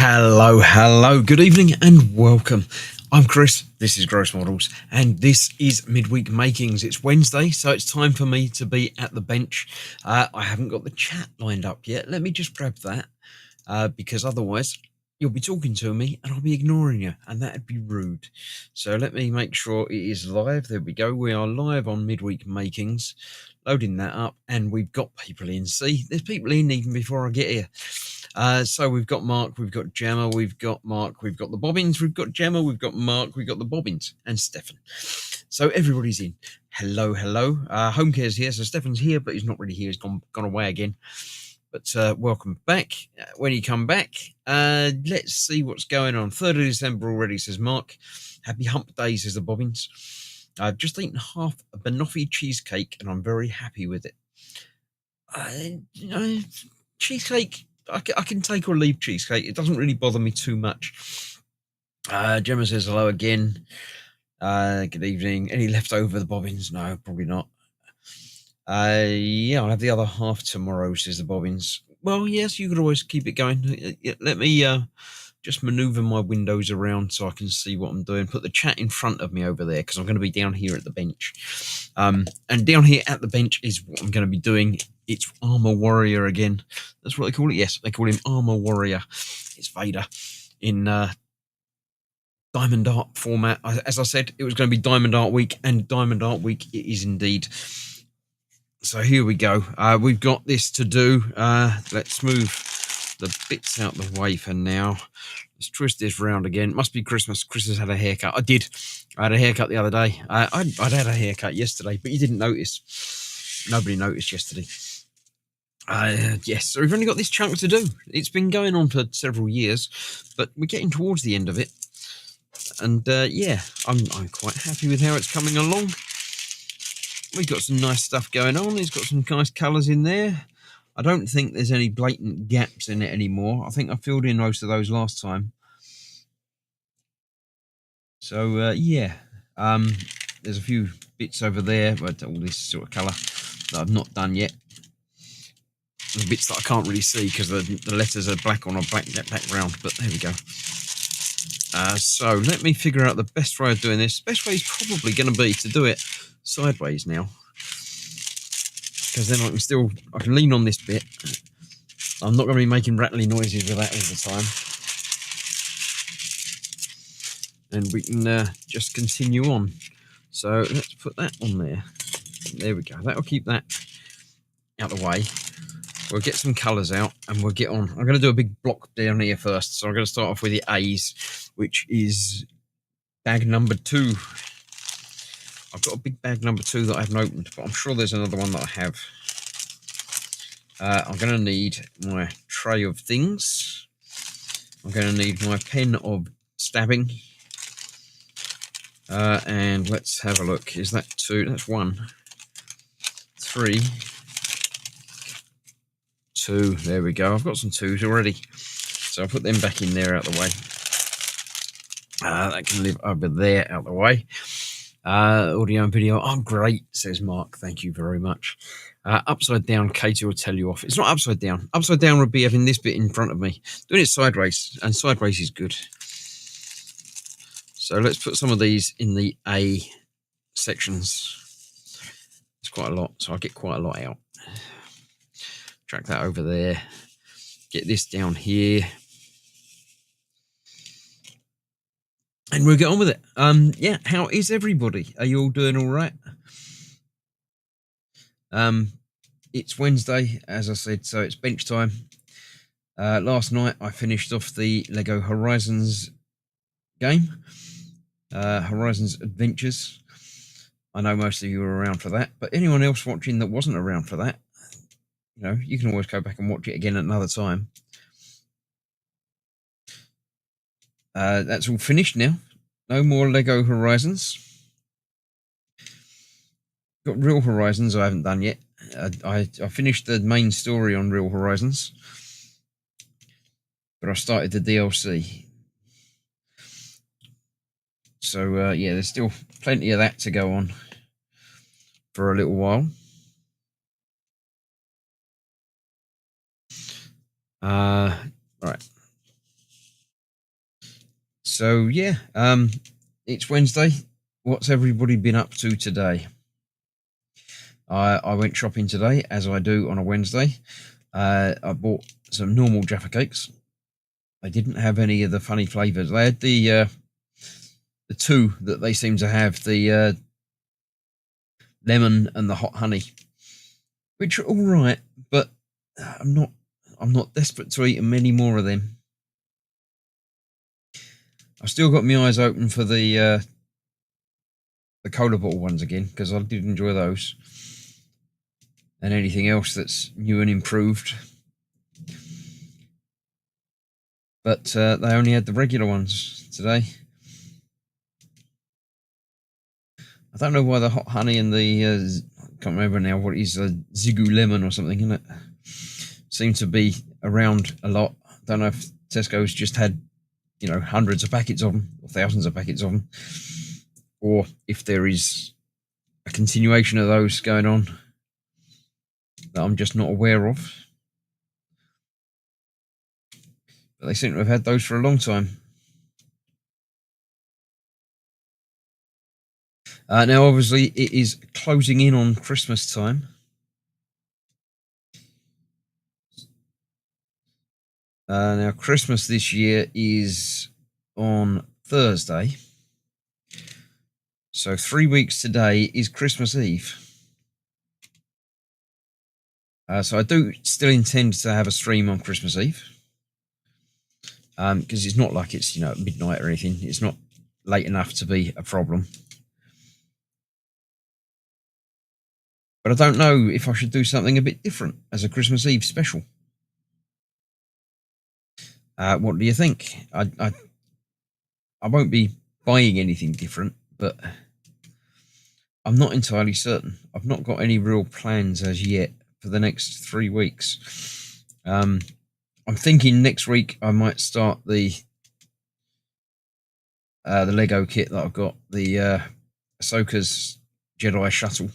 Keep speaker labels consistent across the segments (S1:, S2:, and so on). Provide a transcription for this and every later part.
S1: Hello, good evening and welcome. I'm Chris, this is Gross Models, and this is Midweek Makings. It's Wednesday, so it's time for me to be at the bench. I haven't got the chat lined up yet. Let me just grab that, because otherwise you'll be talking to me and I'll be ignoring you, and that'd be rude. So let me make sure it is live. There we go. We are live on Midweek Makings. Loading that up, and we've got people in. See, there's people in even before I get here. So we've got Mark, we've got Gemma, we've got Mark, we've got the Bobbins, we've got Gemma, we've got Mark, we've got the Bobbins, and Stefan. So everybody's in. Hello. Home Care's here, so Stefan's here, but he's not really here. He's gone away again. But welcome back. When you come back, let's see what's going on. 3rd of December already, says Mark. Happy hump day, says the Bobbins. I've just eaten half a banoffee cheesecake, and I'm very happy with it. Cheesecake, I can take or leave cheesecake. It doesn't really bother me too much. Gemma says hello again. Good evening. Any leftover the Bobbins? No, probably not. Yeah, I'll have the other half tomorrow, says the Bobbins. Well, yes, you could always keep it going. Let me just maneuver my windows around so I can see what I'm doing. Put the chat in front of me over there because I'm going to be down here at the bench. And down here at the bench is what I'm going to be doing. It's Armor Warrior again. That's what they call it. Yes, they call him Armor Warrior. It's Vader in Diamond Art format. As I said, it was going to be Diamond Art Week, and Diamond Art Week it is indeed. So here we go. We've got this to do. Let's move the bits out the way for now. Let's twist this round again. It must be Christmas. Chris has had a haircut. I had a haircut the other day. I'd had a haircut yesterday, but you didn't notice. Nobody noticed yesterday. Yes, so we've only got this chunk to do. It's been going on for several years, but we're getting towards the end of it. And yeah, I'm quite happy with how it's coming along. We've got some nice stuff going on. It's got some nice colours in there. I don't think there's any blatant gaps in it anymore. I think I filled in most of those last time. So yeah, there's a few bits over there, but all this sort of colour that I've not done yet. The bits that I can't really see because the letters are black on a black background, but there we go. So let me figure out the best way of doing this. Best way is probably going to be to do it sideways now, because then I can lean on this bit. I'm not going to be making rattly noises with that all the time, and we can just continue on. So let's put that on there. There we go. That'll keep that out of the way. We'll get some colours out and we'll get on. I'm going to do a big block down here first. So I'm going to start off with the A's, which is bag number 2. I've got a big bag number 2 that I haven't opened, but I'm sure there's another one that I have. I'm going to need my tray of things. I'm going to need my pen of stabbing. And let's have a look. Is that 2? That's 1, 3, 2. There we go. I've got some 2s already. So I'll put them back in there out the way. That can live over there out the way. Audio and video. I'm great, says Mark. Thank you very much. Upside down, Katie will tell you off. It's not upside down. Upside down would be having this bit in front of me. Doing it sideways, and sideways is good. So let's put some of these in the A sections. It's quite a lot, so I'll get quite a lot out. Track that over there. Get this down here. And we'll get on with it. Yeah, how is everybody? Are you all doing all right? It's Wednesday, as I said, so it's bench time. Last night I finished off the Lego Horizons game. Horizons Adventures. I know most of you were around for that, but anyone else watching that wasn't around for that, you know, you can always go back and watch it again at another time. That's all finished now. No more Lego Horizons. Got Real Horizons I haven't done yet. I finished the main story on Real Horizons, but I started the DLC. So yeah, there's still plenty of that to go on for a little while. Right. So yeah, it's Wednesday. What's everybody been up to today? I went shopping today, as I do on a Wednesday. I bought some normal Jaffa cakes. They didn't have any of the funny flavours. They had the two that they seem to have, the lemon and the hot honey, which are all right, but I'm not desperate to eat many more of them. I've still got my eyes open for the cola bottle ones again, because I did enjoy those, and anything else that's new and improved. But they only had the regular ones today. I don't know why the hot honey and the I can't remember now what it is, Zigu lemon or something, isn't it? Seem to be around a lot. Don't know if Tesco's just had, hundreds of packets of them or thousands of packets of them, or if there is a continuation of those going on that I'm just not aware of. But they seem to have had those for a long time. Now, obviously, it is closing in on Christmas time. Now, Christmas this year is on Thursday. So 3 weeks today is Christmas Eve. So I do still intend to have a stream on Christmas Eve. Because it's not like it's, midnight or anything. It's not late enough to be a problem. But I don't know if I should do something a bit different as a Christmas Eve special. What do you think? I won't be buying anything different, but I'm not entirely certain. I've not got any real plans as yet for the next 3 weeks. I'm thinking next week I might start the Lego kit that I've got, the Ahsoka's Jedi shuttle,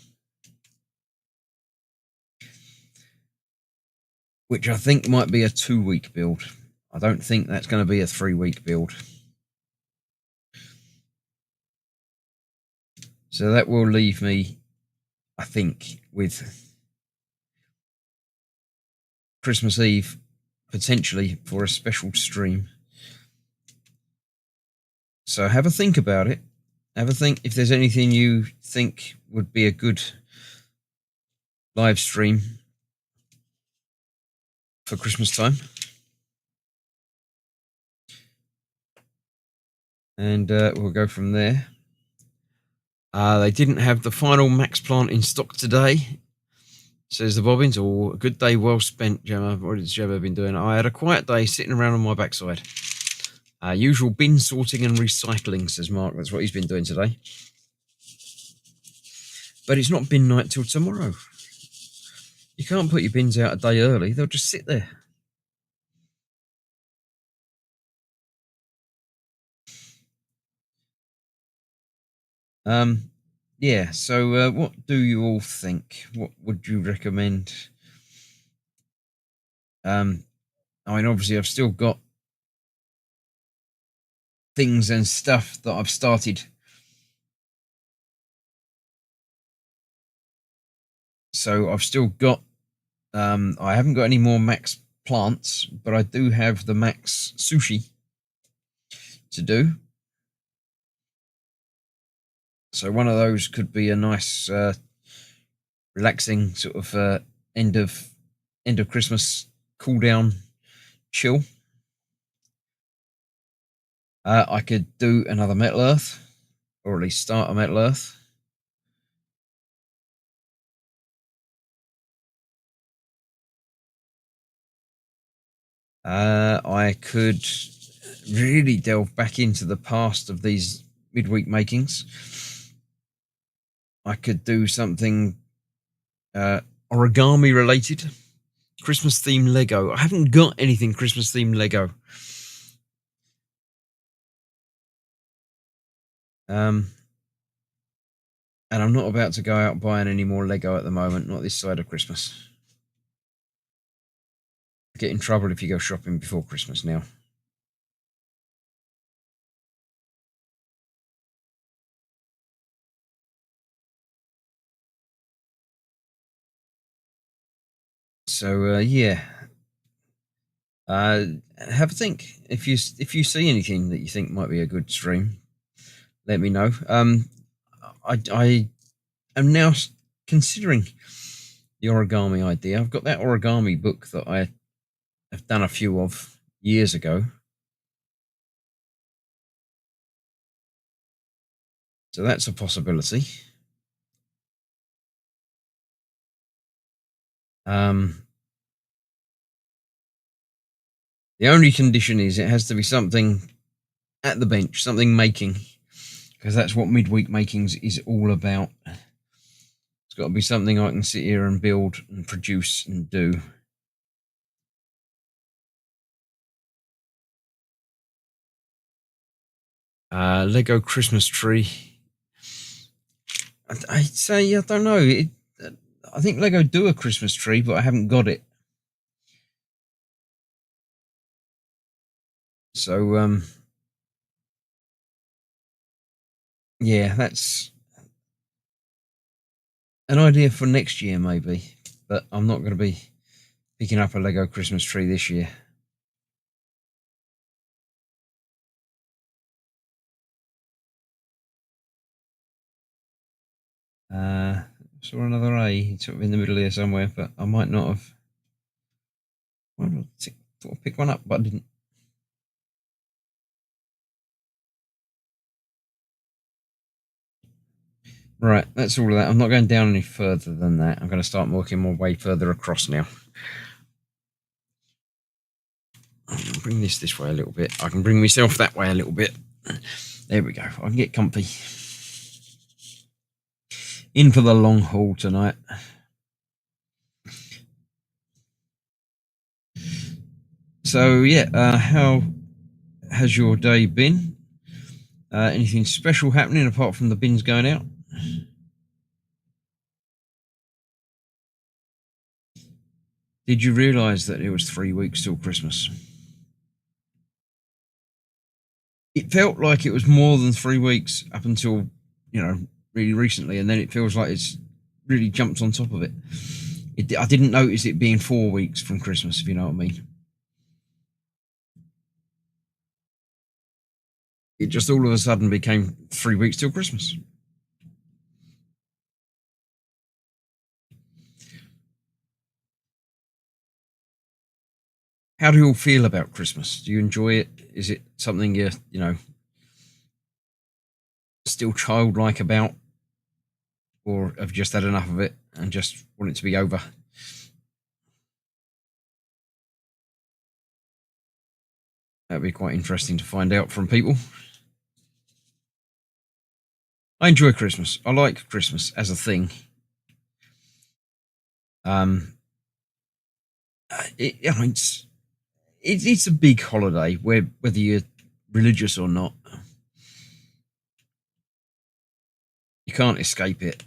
S1: which I think might be a 2-week build. I don't think that's going to be a 3-week build. So that will leave me, I think, with Christmas Eve potentially for a special stream. So have a think about it. Have a think if there's anything you think would be a good live stream for Christmas time. And we'll go from there. They didn't have the final Max plant in stock today, says the Bobbins. Oh, a good day well spent, Gemma. What has Gemma been doing? I had a quiet day sitting around on my backside. Usual bin sorting and recycling, says Mark. That's what he's been doing today. But it's not bin night till tomorrow. You can't put your bins out a day early. They'll just sit there. Yeah, so what do you all think? What would you recommend? I mean, obviously, I've still got things and stuff that I've started. So I've still got, I haven't got any more Max plants, but I do have the Max sushi to do. So one of those could be a nice, relaxing sort of end of Christmas cool down chill. I could do another Metal Earth, or at least start a Metal Earth. I could really delve back into the past of these midweek makings. I could do something origami related, Christmas themed Lego. I haven't got anything Christmas themed Lego. And I'm not about to go out buying any more Lego at the moment, not this side of Christmas. Get in trouble if you go shopping before Christmas now. So yeah, have a think. If you see anything that you think might be a good stream, let me know. I am now considering the origami idea. I've got that origami book that I have done a few of years ago. So that's a possibility. The only condition is it has to be something at the bench, something making, because that's what Midweek Makings is all about. It's got to be something I can sit here and build and produce and do. Lego Christmas tree. I'd say, I don't know. I think Lego do a Christmas tree, but I haven't got it. So, yeah, that's an idea for next year, maybe. But I'm not going to be picking up a Lego Christmas tree this year. Saw another A. It's sort of in the middle here somewhere, but I might not have. I thought I'd pick one up, but I didn't. Right, that's all of that. I'm not going down any further than that. I'm going to start working my way further across now. I'll bring this way a little bit. I can bring myself that way a little bit. There we go. I can get comfy. In for the long haul tonight. So yeah, how has your day been? Anything special happening apart from the bins going out? Did you realise that it was 3 weeks till Christmas? It felt like it was more than 3 weeks up until, really recently, and then it feels like it's really jumped on top of it. I didn't notice it being 4 weeks from Christmas, if you know what I mean. It just all of a sudden became 3 weeks till Christmas. How do you all feel about Christmas? Do you enjoy it? Is it something you're, still childlike about? Or have you just had enough of it and just want it to be over? That'd be quite interesting to find out from people. I enjoy Christmas. I like Christmas as a thing. It's a big holiday, whether you're religious or not. You can't escape it.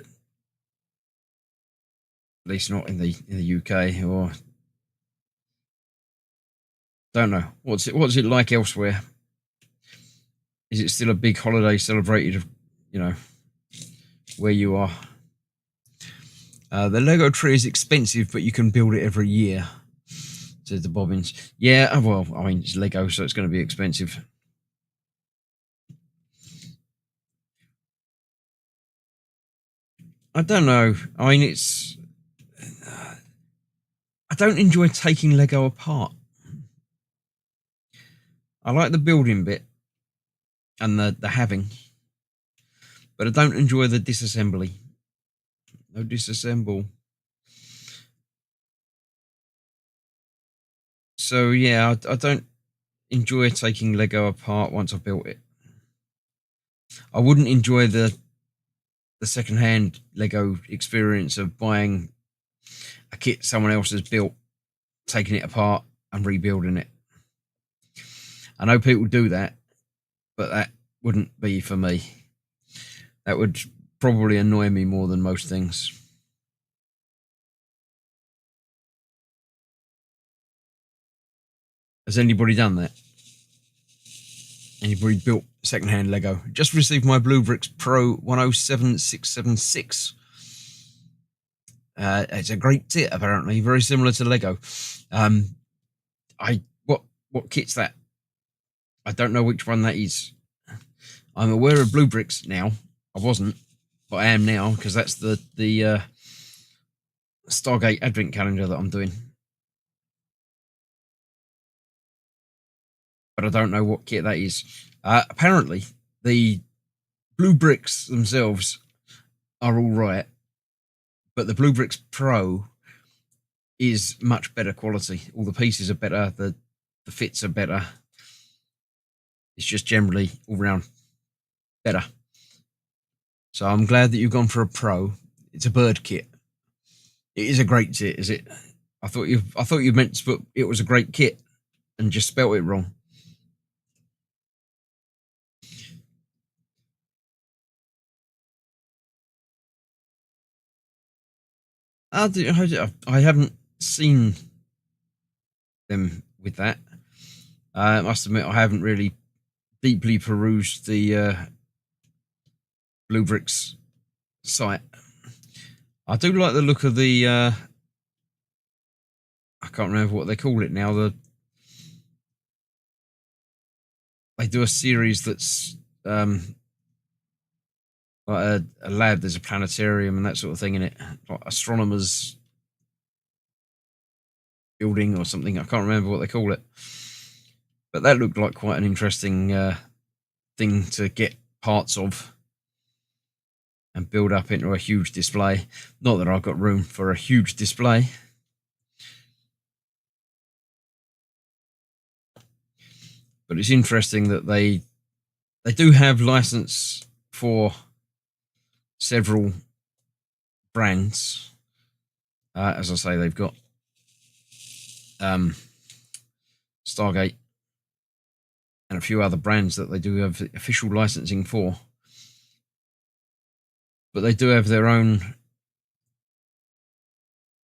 S1: At least not in the UK, or don't know. What's it like elsewhere? Is it still a big holiday celebrated, where you are? The Lego tree is expensive, but you can build it every year, said the Bobbins. Yeah, well, I mean, it's Lego, so it's going to be expensive. I don't know. I mean, I don't enjoy taking Lego apart. I like the building bit and the having, but I don't enjoy the disassembly. No disassemble. So yeah, I don't enjoy taking Lego apart once I've built it. I wouldn't enjoy the second-hand Lego experience of buying a kit someone else has built, taking it apart and rebuilding it. I know people do that, but that wouldn't be for me. That would probably annoy me more than most things. Has anybody done that? Anybody built second-hand Lego? Just received my Blue Bricks Pro 107676. It's a great kit, apparently, very similar to Lego. I what kit's that? I don't know which one that is. I'm aware of Blue Bricks now. I wasn't, but I am now because that's the Stargate Advent Calendar that I'm doing. But I don't know what kit that is. Apparently, the Blue Bricks themselves are all right, but the Blue Bricks Pro is much better quality. All the pieces are better. The fits are better. It's just generally all round better. So I'm glad that you've gone for a Pro. It's a bird kit. It is a great kit, is it? I thought you meant to put it was a great kit and just spelt it wrong. I haven't seen them with that. I must admit, I haven't really deeply perused the Blue Bricks site. I do like the look of the. I can't remember what they call it now. They do a series that's like a lab. There's a planetarium and that sort of thing in it, like astronomers building or something. I can't remember what they call it, but that looked like quite an interesting thing to get parts of and build up into a huge display. Not that I've got room for a huge display. But it's interesting that they do have license for several brands. As I say, they've got Stargate and a few other brands that they do have official licensing for. But they do have their own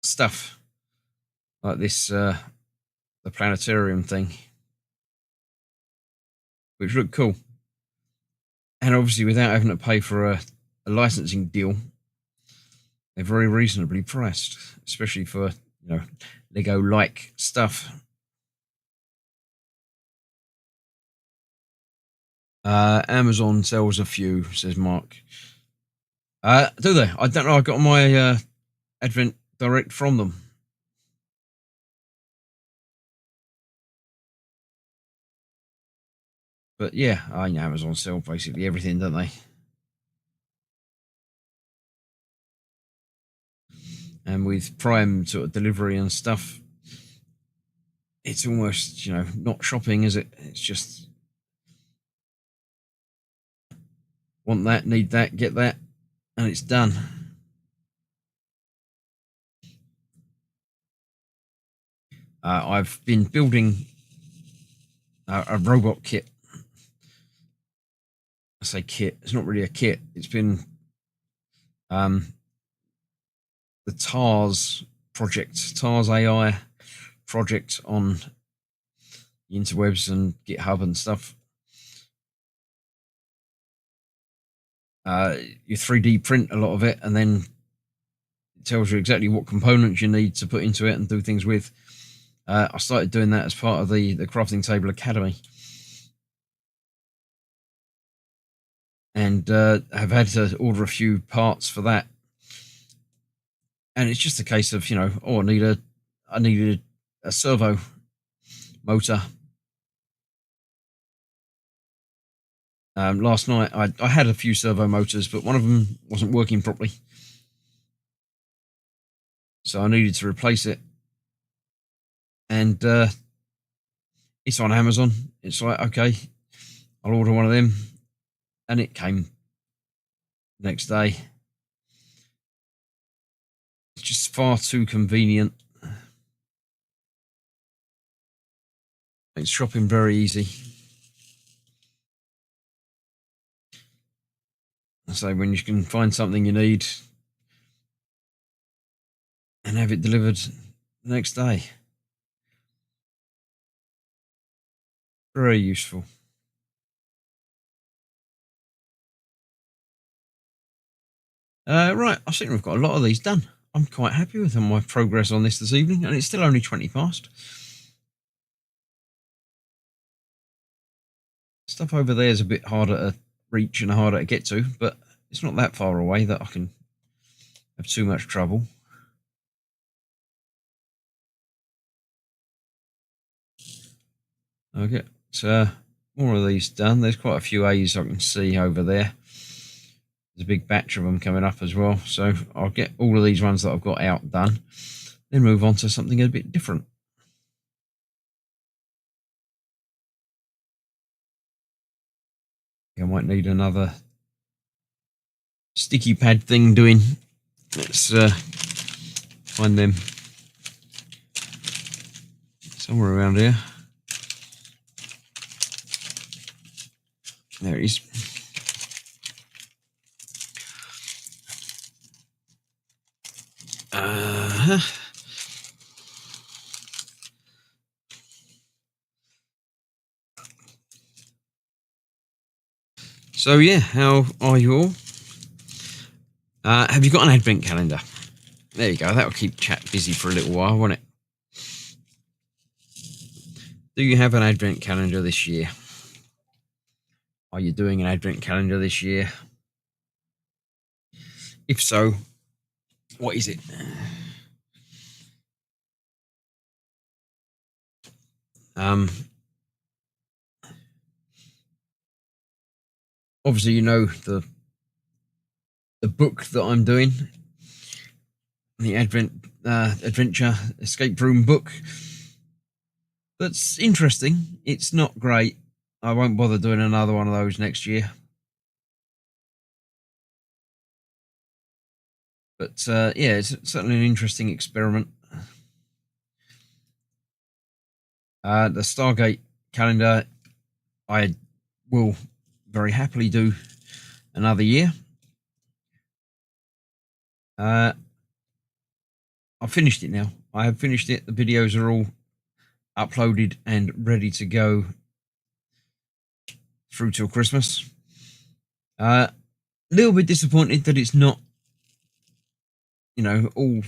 S1: stuff, like this, the planetarium thing, which looked cool. And obviously, without having to pay for a licensing deal, they're very reasonably priced, especially for Lego-like stuff. Amazon sells a few, says Mark. Do they? I don't know. I got my Advent Direct from them. But yeah, I know Amazon sell basically everything, don't they? And with Prime sort of delivery and stuff, it's almost, not shopping, is it? It's just want that, need that, get that, and it's done. I've been building a robot kit. I say kit, it's not really a kit. It's been the TARS project, TARS AI project on the interwebs and GitHub and stuff. You 3D print a lot of it, and then it tells you exactly what components you need to put into it and do things with. I started doing that as part of the Crafting Table Academy, and have had to order a few parts for that. And it's just a case of I needed a servo motor. Last night I had a few servo motors, but one of them wasn't working properly, so I needed to replace it. And it's on Amazon. It's like, okay, I'll order one of them, and it came the next day. It's just far too convenient. Makes shopping very easy. So when you can find something you need and have it delivered the next day, very useful. Right, I think we've got a lot of these done. I'm quite happy with my progress on this evening, and it's still only 20 past. Stuff over there is a bit harder to reach and harder to get to, but it's not that far away that I can have too much trouble. Okay, so more of these done. There's quite a few A's I can see over there. There's a big batch of them coming up as well, so I'll get all of these ones that I've got out done, then move on to something a bit different. I might need another sticky pad thing doing. Let's find them somewhere around here. There it is. So yeah, how are you all? Have you got an advent calendar? There you go. That'll keep chat busy for a little while, won't it? Do you have an advent calendar this year? Are you doing an advent calendar this year? If so, what is it? Obviously, you know the book that I'm doing, the adventure escape room book. That's interesting. It's not great. I won't bother doing another one of those next year. But yeah, it's certainly an interesting experiment. The Stargate calendar, I will very happily do another year. I've finished it now. I have finished it. The videos are all uploaded and ready to go through till Christmas. A little bit disappointed that it's not, all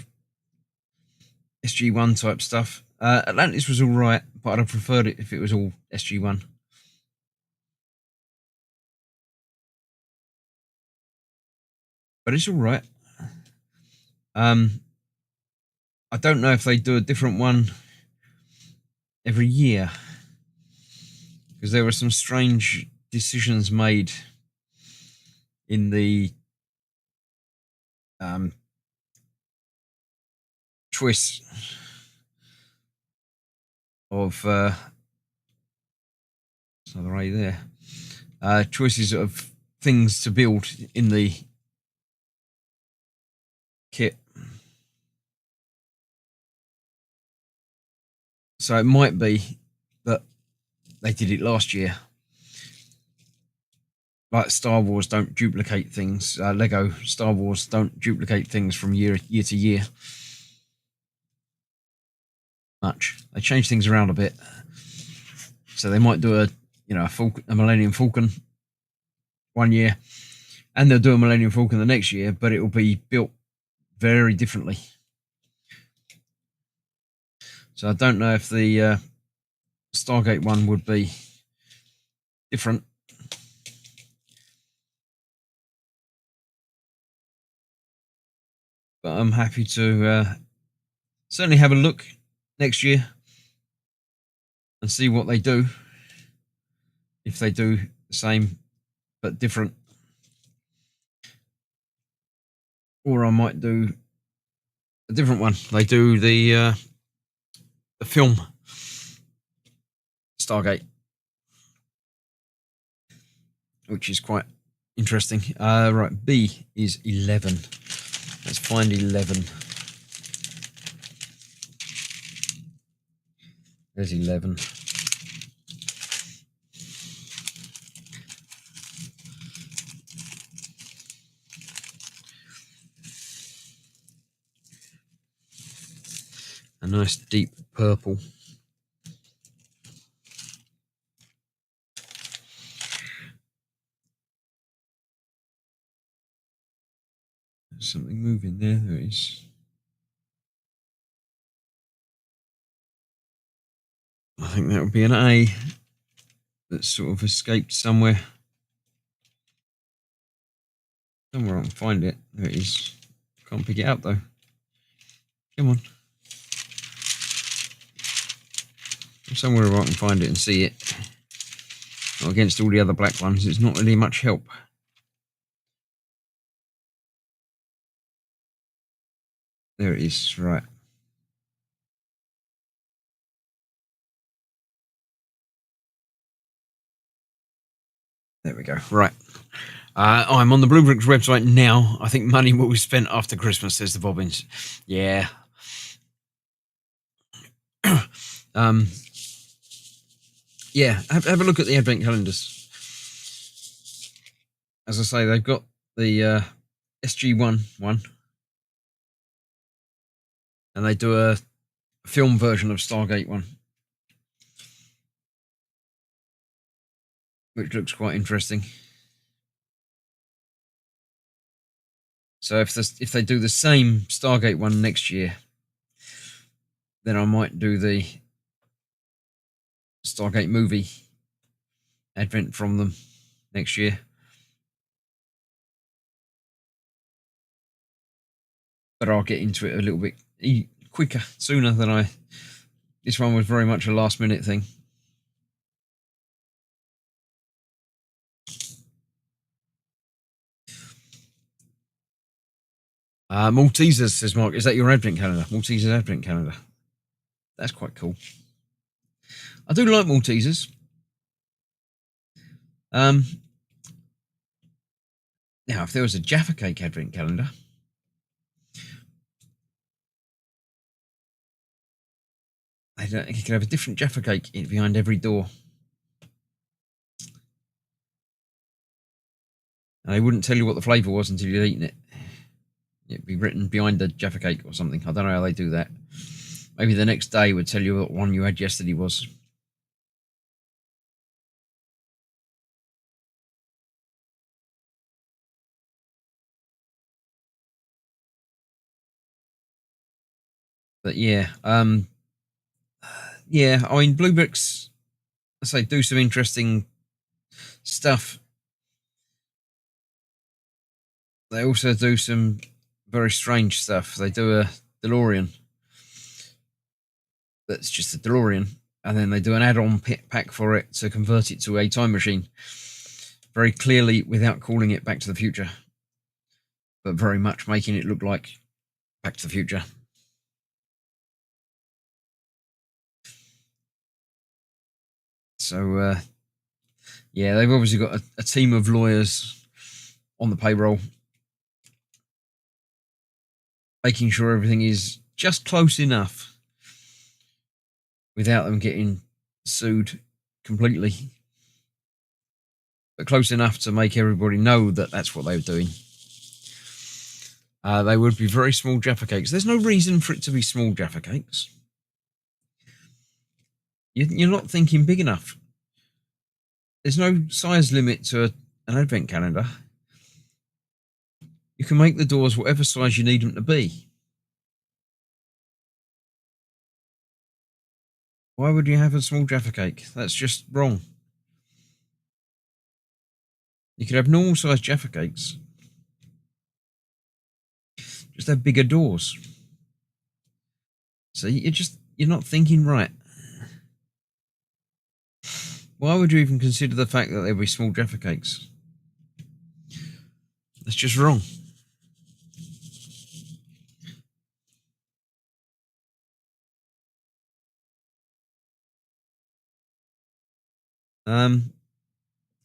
S1: SG1 type stuff. Atlantis was all right, but I'd have preferred it if it was all SG1. But it's all right. I don't know if they do a different one every year, because there were some strange decisions made in the choice of right there, choices of things to build in the kit. So it might be that they did it last year. Like Star Wars don't duplicate things. Lego Star Wars don't duplicate things from year to year. Much. They change things around a bit. So they might do a Millennium Falcon one year, and they'll do a Millennium Falcon the next year, but it will be built very differently. So I don't know if the Stargate one would be different. But I'm happy to certainly have a look next year and see what they do. If they do the same but different. Or I might do a different one. They do the film Stargate, which is quite interesting. Right, B is 11. Let's find 11. There's 11. A nice deep purple. There's something moving there. There is. I think that would be an A that's sort of escaped somewhere. Somewhere I can find it. There it is. Can't pick it up though. Come on. Somewhere where I can find it and see it. Not against all the other black ones. It's not really much help. There it is. Right. There we go. Right. I'm on the Blue Bricks website now. I think money will be spent after Christmas, says the Bobbins. Yeah. um, yeah, have a look at the advent calendars. As I say, they've got the SG1 one, and they do a film version of Stargate one, which looks quite interesting. So if they do the same Stargate one next year, then I might do the Stargate movie advent from them next year. But I'll get into it a little bit quicker, sooner than I. This one was very much a last minute thing. Maltesers, says Mark. Is that your advent calendar? Maltesers advent calendar. That's quite cool. I do like Maltesers. Now, if there was a Jaffa Cake advent calendar, you could have a different Jaffa Cake behind every door. And they wouldn't tell you what the flavour was until you'd eaten it. It'd be written behind the Jaffa Cake or something. I don't know how they do that. Maybe the next day would tell you what one you had yesterday was. But yeah, yeah. I mean, Blue Bricks, I say, do some interesting stuff. They also do some very strange stuff. They do a DeLorean that's just a DeLorean, and then they do an add-on pack for it to convert it to a time machine, very clearly without calling it Back to the Future, but very much making it look like Back to the Future. So yeah, they've obviously got a team of lawyers on the payroll, making sure everything is just close enough without them getting sued completely, but close enough to make everybody know that that's what they were doing. They would be very small Jaffa Cakes. There's no reason for it to be small Jaffa Cakes. You're not thinking big enough. There's no size limit to an advent calendar. You can make the doors whatever size you need them to be. Why would you have a small Jaffa Cake? That's just wrong. You could have normal sized Jaffa Cakes. Just have bigger doors. See, you're not thinking right. Why would you even consider the fact that there'll be small Jaffa Cakes? That's just wrong.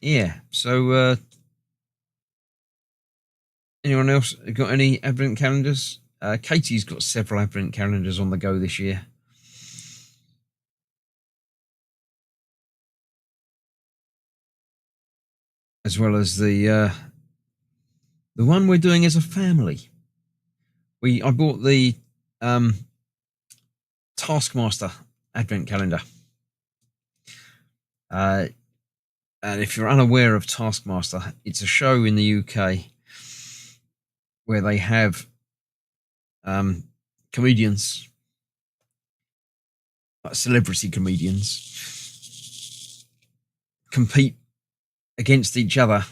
S1: Yeah. So, anyone else got any advent calendars? Katie's got several advent calendars on the go this year. As well as the one we're doing as a family. I bought the Taskmaster advent calendar. And if you're unaware of Taskmaster, it's a show in the UK where they have comedians celebrity comedians compete against each other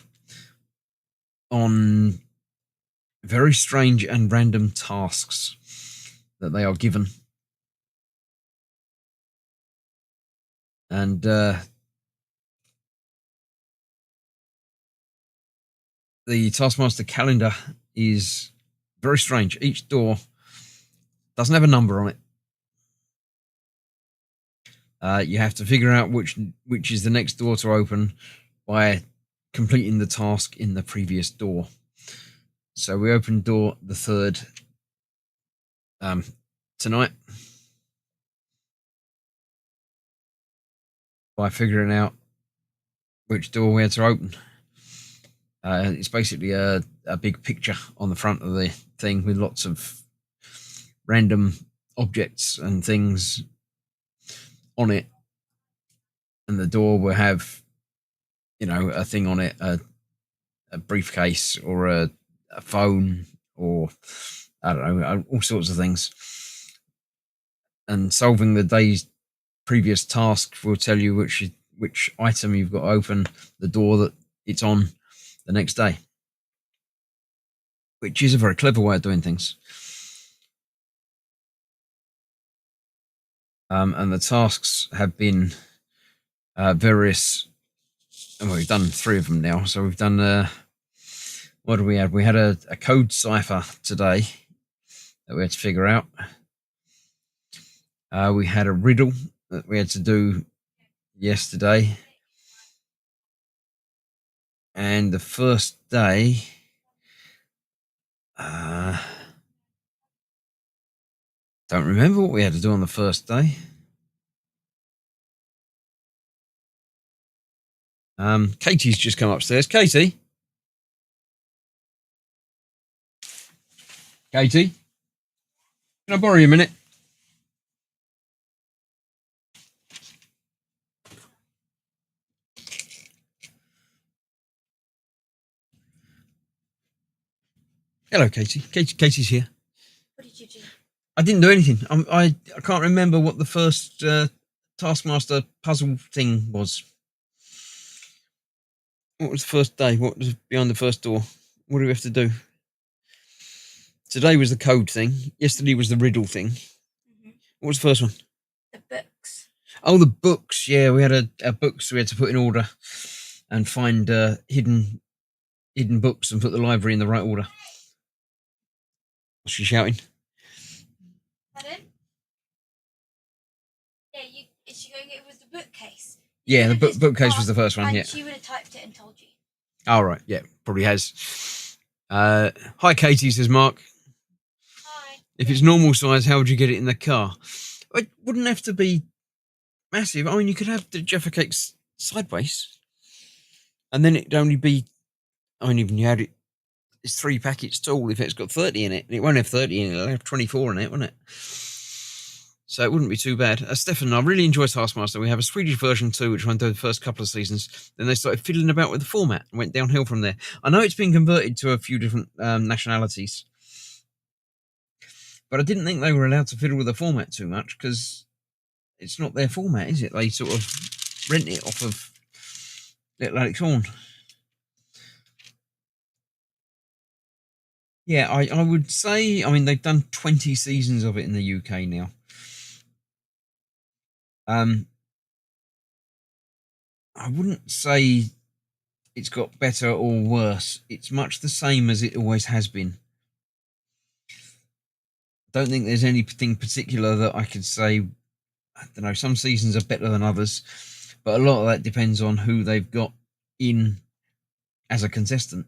S1: on very strange and random tasks that they are given. And the Taskmaster calendar is very strange. Each door doesn't have a number on it. You have to figure out which is the next door to open by completing the task in the previous door. So we opened door the third tonight by figuring out which door we had to open. It's basically a big picture on the front of the thing with lots of random objects and things on it, and the door will have, a thing on it, a briefcase or a phone, or I don't know, all sorts of things. And solving the day's previous task will tell you which item you've got to open the door that it's on the next day, which is a very clever way of doing things. And the tasks have been various, and we've done 3 of them now. So we've done, what did we have? We had a code cipher today that we had to figure out. We had a riddle that we had to do yesterday. And the first day, don't remember what we had to do on the first day. Katie's just come upstairs. Katie? Katie? Can I borrow you a minute? Hello, Katie. Katie's here.
S2: What did you do?
S1: I didn't do anything. I can't remember what the first Taskmaster puzzle thing was. What was the first day? What was behind the first door? What do we have to do? Today was the code thing. Yesterday was the riddle thing. Mm-hmm. What was the first one?
S2: The books.
S1: Oh, the books. Yeah, we had a books we had to put in order and find hidden books and put the library in the right order. What's she shouting?
S2: Pardon? Yeah, is she going? It was the bookcase.
S1: Yeah, the bookcase was the first one. Yeah,
S2: she would have typed it and told you.
S1: All right. Yeah, probably has. Hi, Katie, says Mark.
S2: Hi.
S1: If it's normal size, how would you get it in the car? It wouldn't have to be massive. I mean, you could have the Jaffa cakes sideways, and then it'd only be. I mean, even you had it. It's 3 packets tall if it's got 30 in it, and it won't have 30 in it. It'll have 24 in it, won't it? So it wouldn't be too bad. Stefan, I really enjoy Taskmaster. We have a Swedish version too, which went through the first couple of seasons. Then they started fiddling about with the format and went downhill from there. I know it's been converted to a few different nationalities, but I didn't think they were allowed to fiddle with the format too much because it's not their format, is it? They sort of rent it off of Little Alex Horn. Yeah, I would say, I mean, they've done 20 seasons of it in the UK now. I wouldn't say it's got better or worse. It's much the same as it always has been. I don't think there's anything particular that I could say. I don't know, some seasons are better than others, but a lot of that depends on who they've got in as a contestant.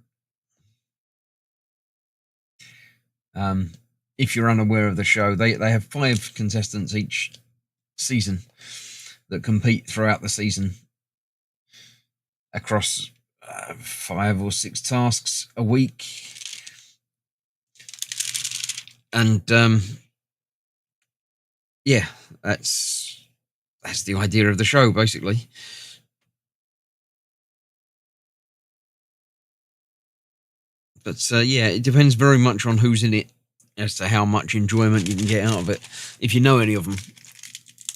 S1: If you're unaware of the show, they have 5 contestants each season that compete throughout the season across 5 or 6 tasks a week. And yeah, that's the idea of the show, basically. But yeah, it depends very much on who's in it as to how much enjoyment you can get out of it, if you know any of them.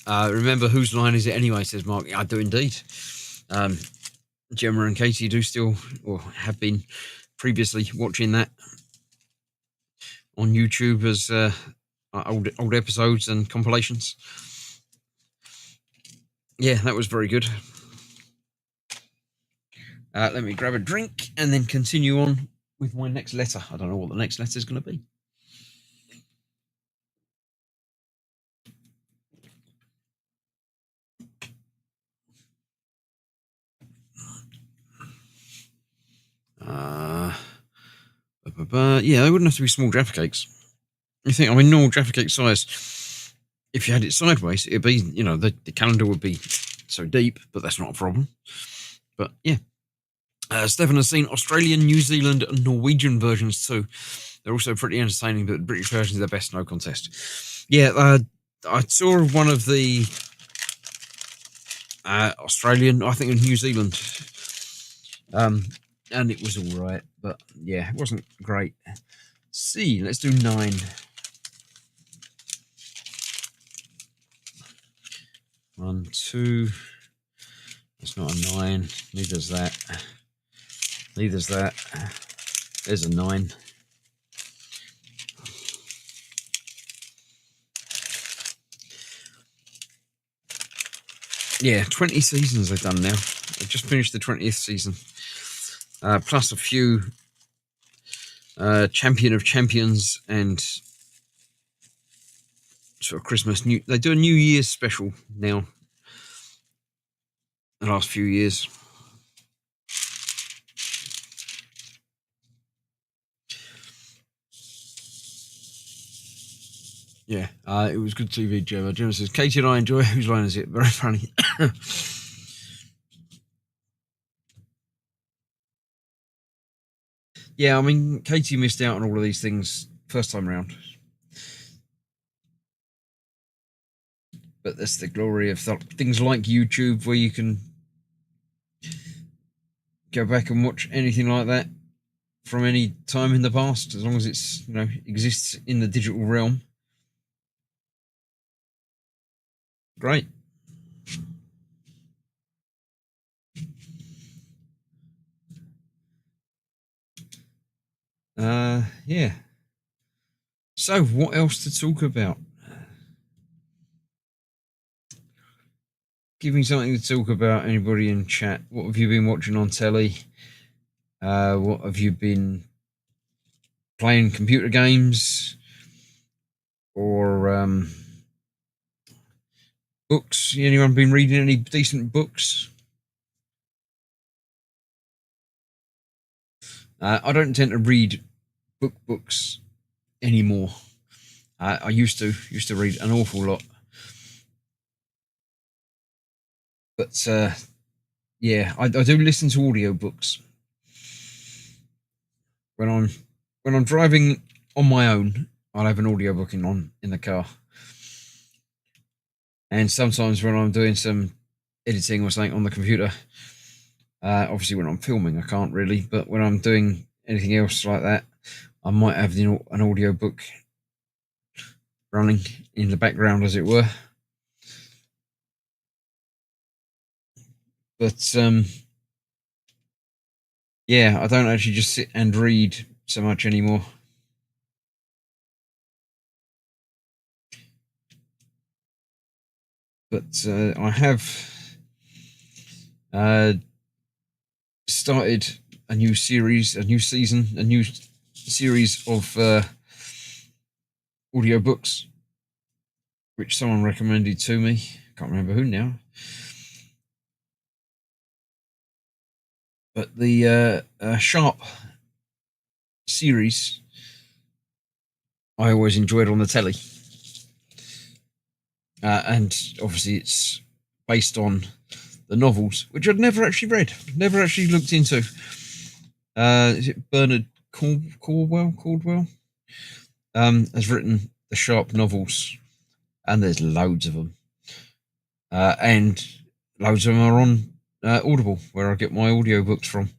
S1: Remember, whose line is it anyway? Says Mark. I do indeed. Gemma and Katie do still, or have been previously, watching that on YouTube as old episodes and compilations. Yeah, that was very good. Let me grab a drink and then continue on with my next letter. I don't know what the next letter is going to be. Yeah, they wouldn't have to be small Jaffa cakes. You think, I mean, normal Jaffa cake size, if you had it sideways, it'd be, the calendar would be so deep, but that's not a problem. But yeah. Stefan has seen Australian, New Zealand, and Norwegian versions too. They're also pretty entertaining, but the British version is the best, no contest. Yeah, I saw one of the Australian, I think, in New Zealand. And it was all right, but yeah, it wasn't great. C, let's do 9. 1, 2. That's not a 9. Neither's that. Neither's that. There's a 9. Yeah, 20 seasons they've done now. They've just finished the 20th season. Plus a few Champion of Champions and sort of Christmas. They do a New Year's special now. The last few years. Yeah, it was good TV, Gemma. Gemma says, Katie and I enjoy. Whose line is it? Very funny. Yeah, I mean, Katie missed out on all of these things first time around. But that's the glory of things like YouTube, where you can go back and watch anything like that from any time in the past, as long as it's, exists in the digital realm. Great. Yeah. So, what else to talk about? Give me something to talk about, anybody in chat. What have you been watching on telly? What have you been playing computer games? Or books? Anyone been reading any decent books? I don't tend to read books anymore. I used to read an awful lot, but yeah, I do listen to audiobooks when I'm driving on my own. I'll have an audiobook in the car, and sometimes when I'm doing some editing or something on the computer, obviously when I'm filming I can't really, but when I'm doing anything else like that, I might have an audiobook running in the background, as it were. But yeah, I don't actually just sit and read so much anymore. But I have started a new series, a new season, a new series of audiobooks, which someone recommended to me. Can't remember who now. But the Sharp series, I always enjoyed on the telly. And obviously it's based on the novels, which I'd never actually read, never actually looked into. Is it Bernard Caldwell? Has written the Sharp novels, and there's loads of them. And loads of them are on Audible, where I get my audiobooks from.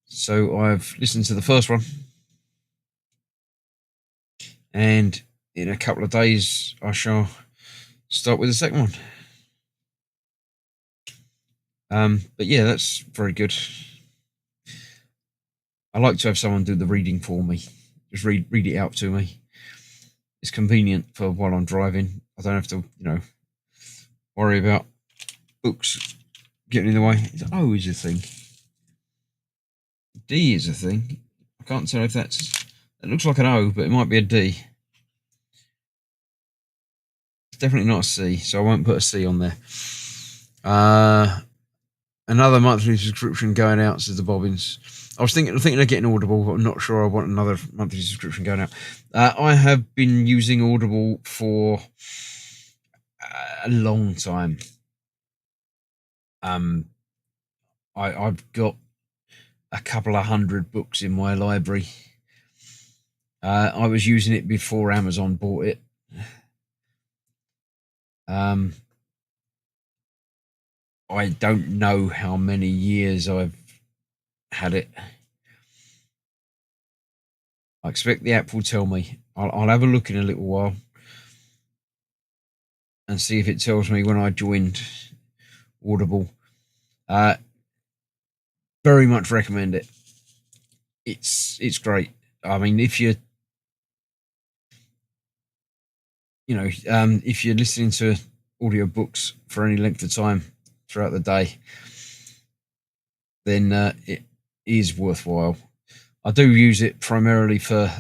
S1: So I've listened to the first one, and in a couple of days I shall start with the second one. But yeah, that's very good. I like to have someone do the reading for me. Just read it out to me. It's convenient for while I'm driving. I don't have to, worry about books getting in the way. O is a thing. D is a thing. I can't tell if it looks like an O, but it might be a D. It's definitely not a C, so I won't put a C on there. Another monthly subscription going out, says the Bobbins. I was thinking of getting Audible, but I'm not sure I want another monthly subscription going out. I have been using Audible for a long time. I've got a couple of hundred books in my library. I was using it before Amazon bought it. I don't know how many years I've had it. I expect the app will tell me. I'll have a look in a little while and see if it tells me when I joined Audible. Very much recommend it. It's great. I mean, if you're if you're listening to audiobooks for any length of time throughout the day, then it is worthwhile. I do use it primarily for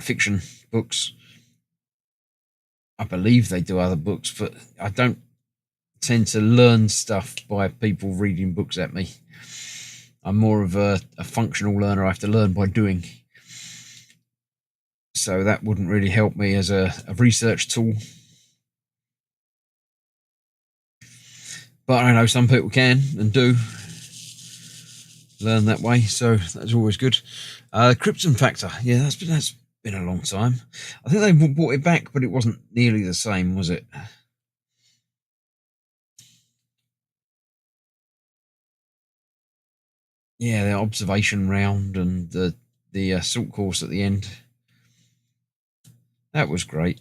S1: fiction books. I believe they do other books, but I don't tend to learn stuff by people reading books at me. I'm more of a functional learner. I have to learn by doing. So that wouldn't really help me as a research tool. But I know some people can and do learn that way, so that's always good. Krypton Factor, yeah, that's been a long time. I think they brought it back, but it wasn't nearly the same, was it? Yeah, the observation round and the assault course at the end. That was great.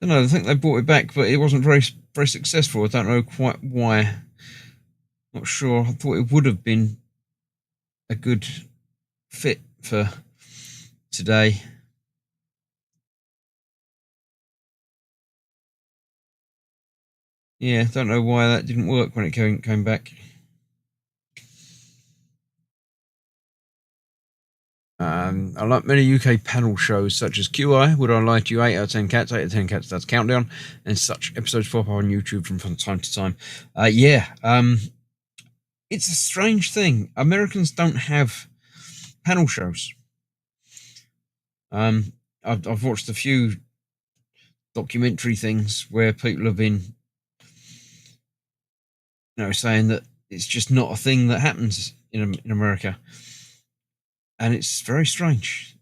S1: I don't know, I think they brought it back, but it wasn't very successful. I don't know quite why. Not sure. I thought it would have been a good fit for today. Yeah, don't know why that didn't work when it came back. I like many UK panel shows such as QI, Would I Lie to You, 8 out of 10 Cats, 8 out of 10 Cats Does Countdown, and such episodes pop up on YouTube from time to time. It's a strange thing. Americans don't have panel shows. I've watched a few documentary things where people have been, saying that it's just not a thing that happens in America, and it's very strange.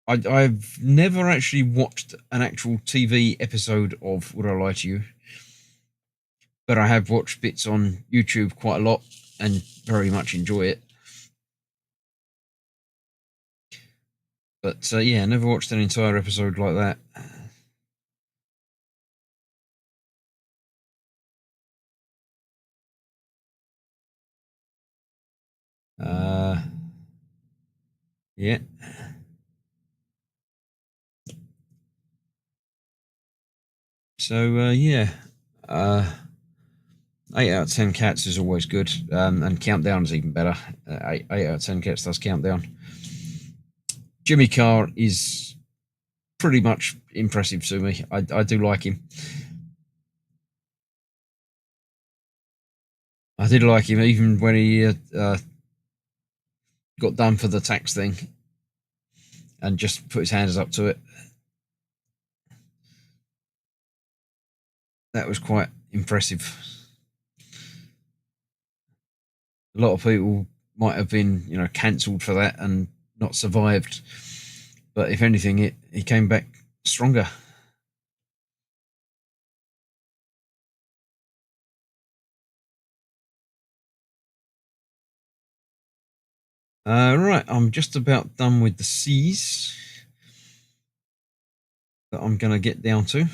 S1: I've never actually watched an actual TV episode of Would I Lie to You, but I have watched bits on YouTube quite a lot and very much enjoy it. But yeah, never watched an entire episode like that. Yeah. So yeah, 8 out of 10 Cats is always good, and Countdown is even better. 8 out of 10 Cats does Countdown. Jimmy Carr is pretty much impressive to me. I do like him. I did like him even when he got done for the tax thing and just put his hands up to it. That was quite impressive. A lot of people might have been, cancelled for that and not survived. But if anything, he came back stronger. Right, I'm just about done with the C's that I'm going to get down to.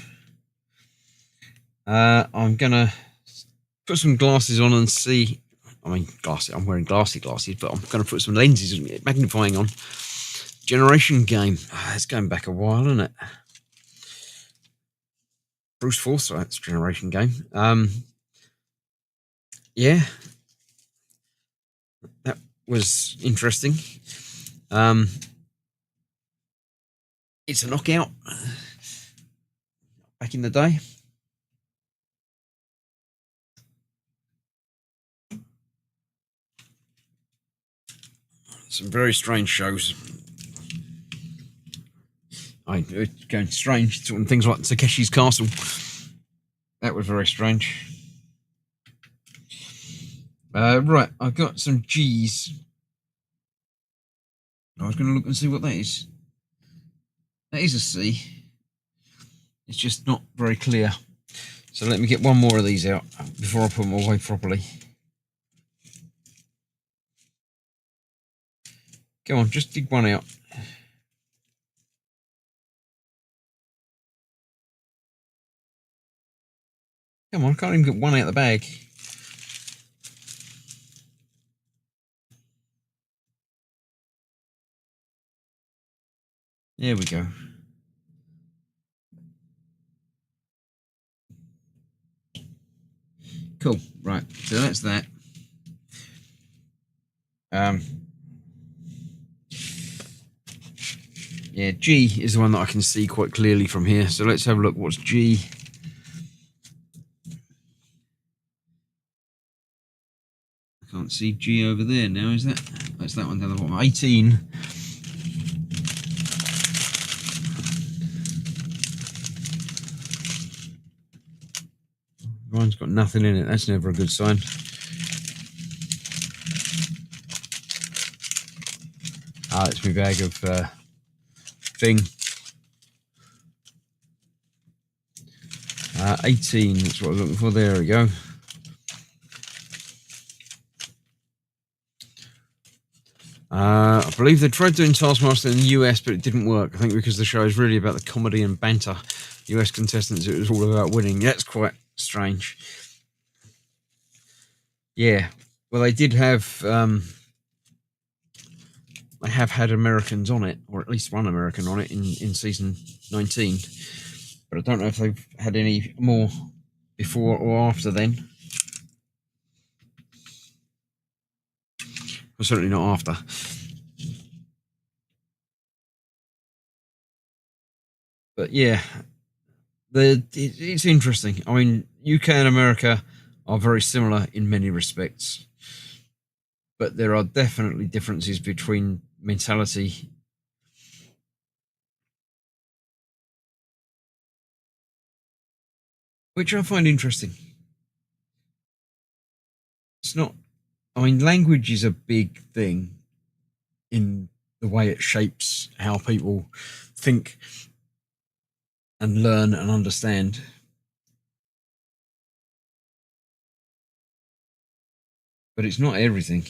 S1: I'm going to put some glasses on and see. I mean, glasses. I'm wearing glasses, but I'm going to put some lenses, magnifying on. Generation Game. It's going back a while, isn't it? Bruce Forsyth's Generation Game. Yeah, that was interesting. It's a knockout. Back in the day. Some very strange shows. It's going strange. Things like Takeshi's Castle. That was very strange. Right, I've got some G's. I was going to look and see what that is. That is a C. It's just not very clear. So let me get one more of these out before I put them away properly. Go on, just dig one out. Come on, I can't even get one out of the bag. There we go. Cool, right, so that's that. Yeah, G is the one that I can see quite clearly from here. So let's have a look. What's G? I can't see G over there now, is that? That's that one down the bottom. 18. Mine's got nothing in it. That's never a good sign. That's my bag of thing. 18, that's what I was looking for. There we go. I believe they tried doing Taskmaster in the US, but it didn't work. I think because the show is really about the comedy and banter. US contestants, it was all about winning. That's quite strange. Yeah. Well, they did have... they have had Americans on it, or at least one American on it in season 19. But I don't know if they've had any more before or after then. Well, certainly not after. But yeah, it's interesting. I mean, UK and America are very similar in many respects, but there are definitely differences between mentality. Which I find interesting. It's not, I mean, language is a big thing in the way it shapes how people think and learn and understand. But it's not everything.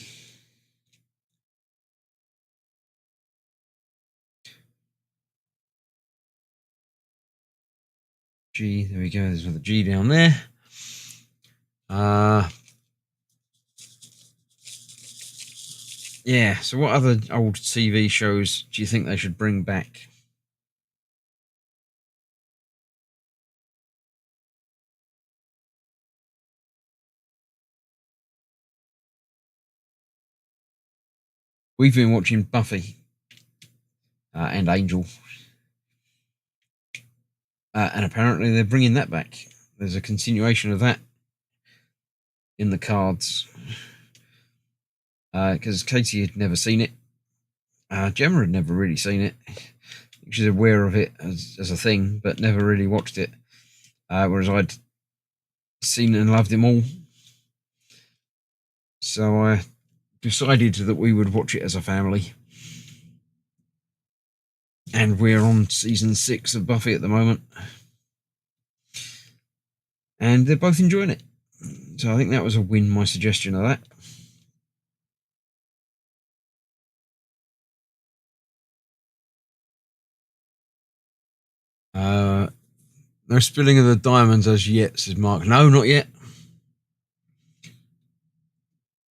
S1: G, there we go. There's another G down there. Yeah, so what other old TV shows do you think they should bring back? We've been watching Buffy and Angel. And apparently they're bringing that back. There's a continuation of that in the cards. Because Katie had never seen it. Gemma had never really seen it. She's aware of it as a thing, but never really watched it. Whereas I'd seen and loved them all. So I decided that we would watch it as a family. And we're on season 6 of Buffy at the moment. And they're both enjoying it. So I think that was a win, my suggestion of that. No spilling of the diamonds as yet, says Mark. No, not yet.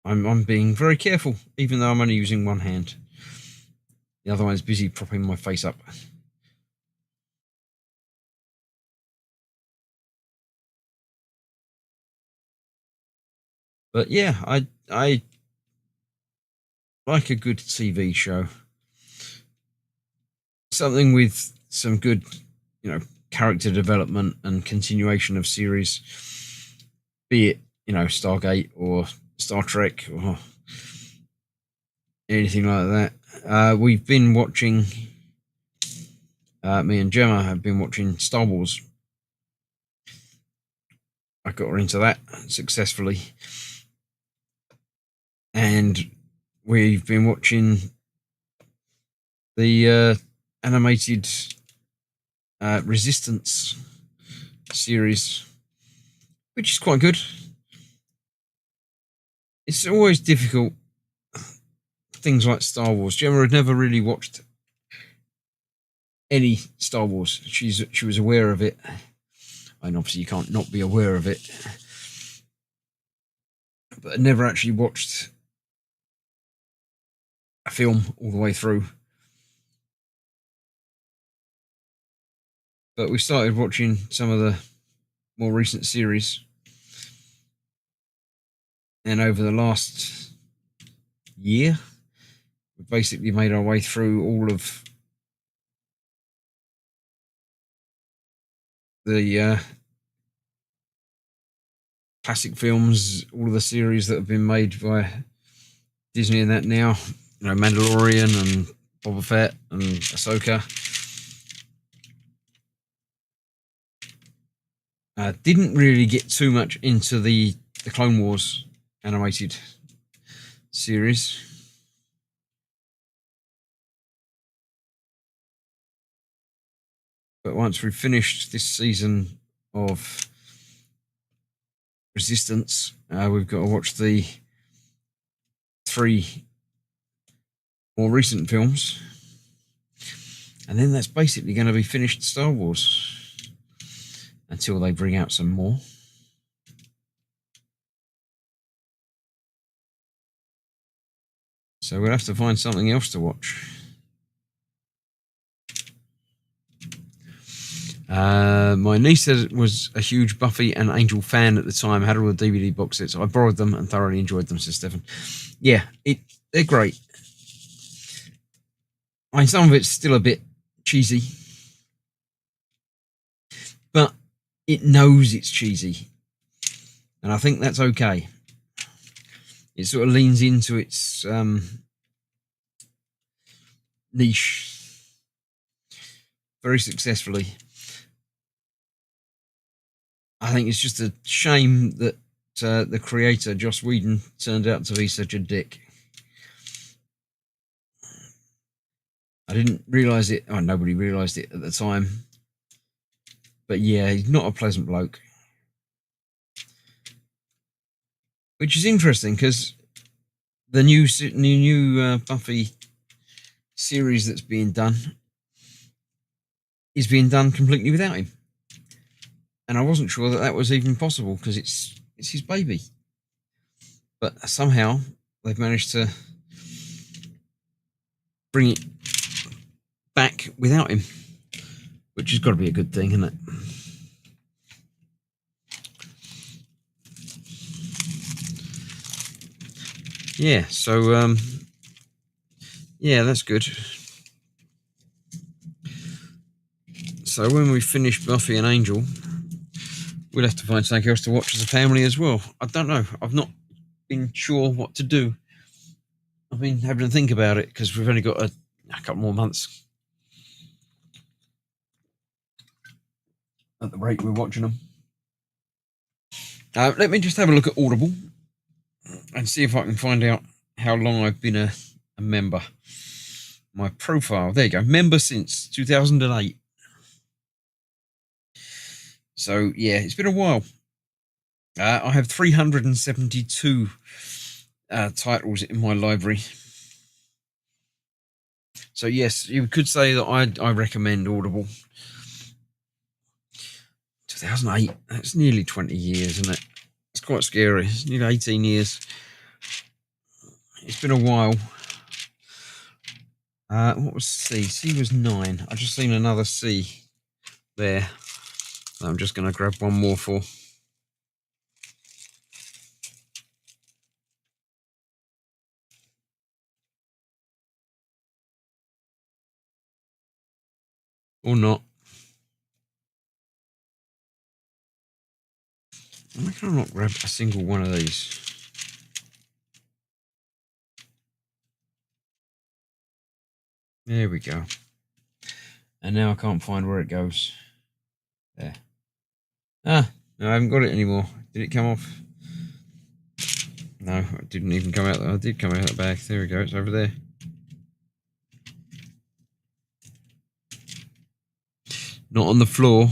S1: I'm being very careful, even though I'm only using one hand. The other one's busy propping my face up. But yeah, I like a good TV show. Something with some good, character development and continuation of series, be it, Stargate or Star Trek or anything like that. We've been watching, me and Gemma have been watching Star Wars. I got her into that successfully. And we've been watching the animated Resistance series, which is quite good. It's always difficult, things like Star Wars. Gemma had never really watched any Star Wars. She was aware of it, and obviously you can't not be aware of it, but had never actually watched a film all the way through. But we started watching some of the more recent series, and over the last year, we've basically made our way through all of the classic films, all of the series that have been made by Disney and that now, Mandalorian and Boba Fett and Ahsoka. Didn't really get too much into the Clone Wars animated series. But once we've finished this season of Resistance, we've got to watch the 3 more recent films. And then that's basically going to be finished Star Wars until they bring out some more. So we'll have to find something else to watch. My niece was a huge Buffy and Angel fan at the time, had all the DVD box sets. I borrowed them and thoroughly enjoyed them, says Stefan. Yeah, they're great. I mean, some of it's still a bit cheesy, but it knows it's cheesy, and I think that's okay. It sort of leans into its niche very successfully. I think it's just a shame that the creator, Joss Whedon, turned out to be such a dick. I didn't realise it. Oh, nobody realised it at the time. But yeah, he's not a pleasant bloke. Which is interesting because the new Buffy series that's being done is being done completely without him, and I wasn't sure that was even possible because it's his baby. But somehow they've managed to bring it back without him, which has got to be a good thing, isn't it? Yeah, so yeah, that's good. So when we finish Buffy and Angel, we'll have to find something else to watch as a family as well. I don't know. I've not been sure what to do. I've been having to think about it because we've only got a couple more months at the rate we're watching them. Let me just have a look at Audible and see if I can find out how long I've been a member. My profile, there you go, member since 2008. So yeah, it's been a while. I have 372 titles in my library. So yes, you could say that I recommend Audible. 2008. That's nearly 20 years, isn't it? It's quite scary. It's nearly 18 years. It's been a while. What was C? C was 9. I just seen another C there. I'm just going to grab one more for. Or not. Why can I not grab a single one of these? There we go. And now I can't find where it goes. There. No, I haven't got it anymore. Did it come off? No, it didn't even come out. I did come out of the bag. There we go. It's over there. Not on the floor.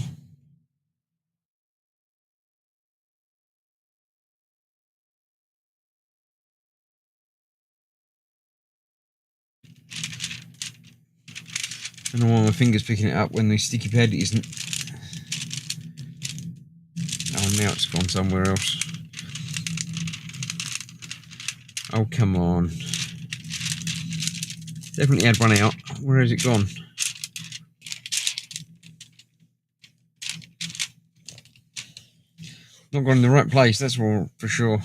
S1: I don't know why my finger's picking it up when the sticky pad isn't. Oh, now it's gone somewhere else. Oh, come on. Definitely had one out. Where has it gone? Not gone in the right place, that's for sure.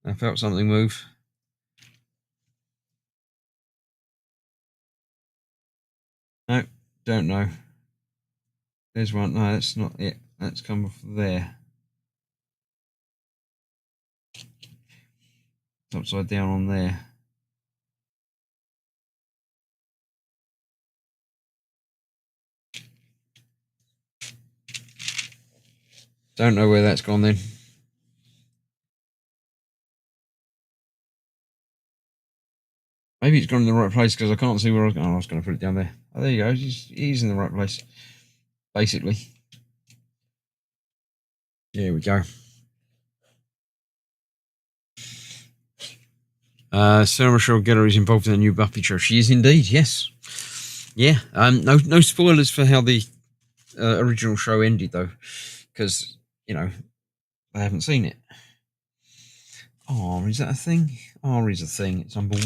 S1: I felt something move. No, don't know. There's one. No, that's not it. That's come off there. It's upside down on there. Don't know where that's gone then. Maybe it's gone in the right place because I can't see where I was going. Oh, I was going to put it down there. Oh, there you go. He's in the right place, basically. There we go. Sarah Michelle Gellar is involved in the new Buffy show. She is indeed, yes. Yeah. No spoilers for how the original show ended though, because I haven't seen it. Oh, is that a thing? Oh, is a thing. It's number 1.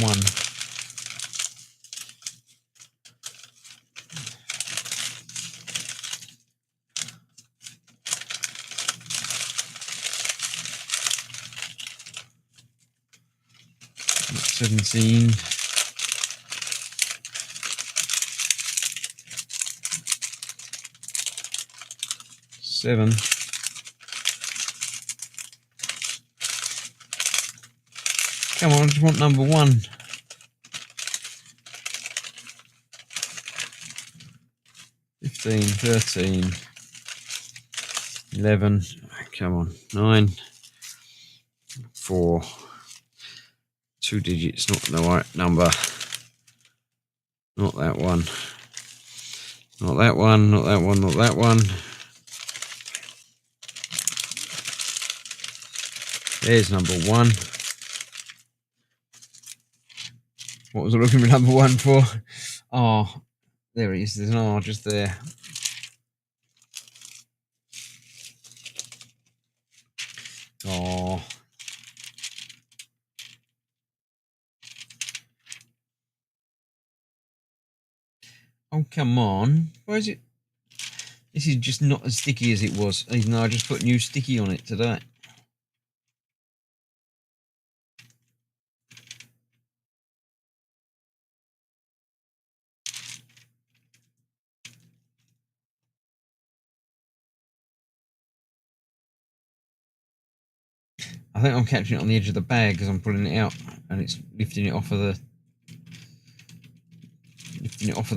S1: That's 17. 7. Come on, I just want number 1. 15, 13, 11. Come on, 9, 4. 2 digits, not the right number. Not that one. Not that one, not that one, not that one. There's number 1. What was I looking for number 1 for? Oh, there it is. There's an R just there. Oh. Oh, come on. Why is it? This is just not as sticky as it was, even though I just put new sticky on it today. I think I'm catching it on the edge of the bag because I'm pulling it out and it's lifting it off of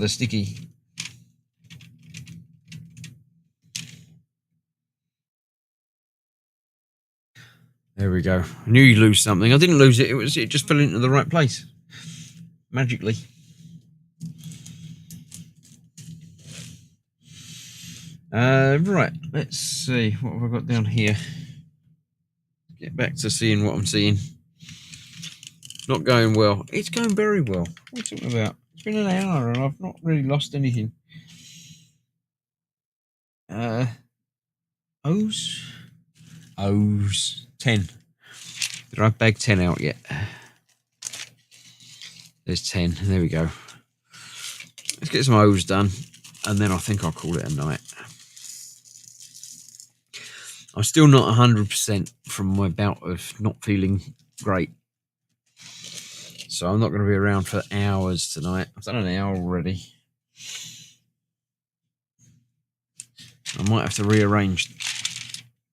S1: the sticky. There we go. I knew you'd lose something. I didn't lose it. It just fell into the right place magically. Right. Let's see. What have I got down here? Get back to seeing what I'm seeing. Not going well. It's going very well. What's it about? It's been an hour and I've not really lost anything. O's? O's. 10. Did I bag 10 out yet? There's 10. There we go. Let's get some O's done, and then I think I'll call it a night. I'm still not 100% from my bout of not feeling great. So I'm not going to be around for hours tonight. I've done an hour already. I might have to rearrange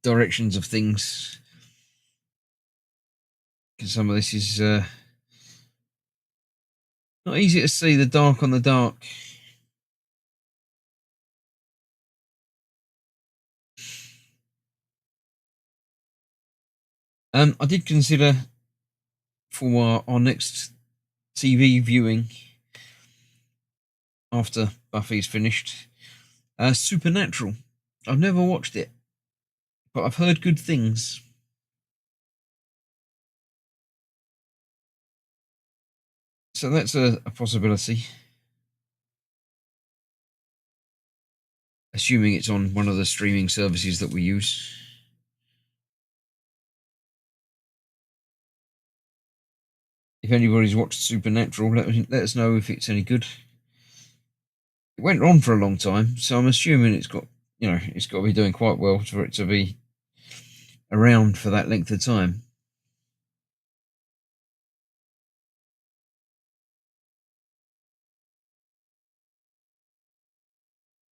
S1: directions of things, because some of this is not easy to see, the dark on the dark. I did consider for our next TV viewing after Buffy's finished, Supernatural. I've never watched it, but I've heard good things. So that's a possibility. Assuming it's on one of the streaming services that we use. If anybody's watched Supernatural, let us know if it's any good. It went on for a long time, so I'm assuming it's got to be doing quite well for it to be around for that length of time.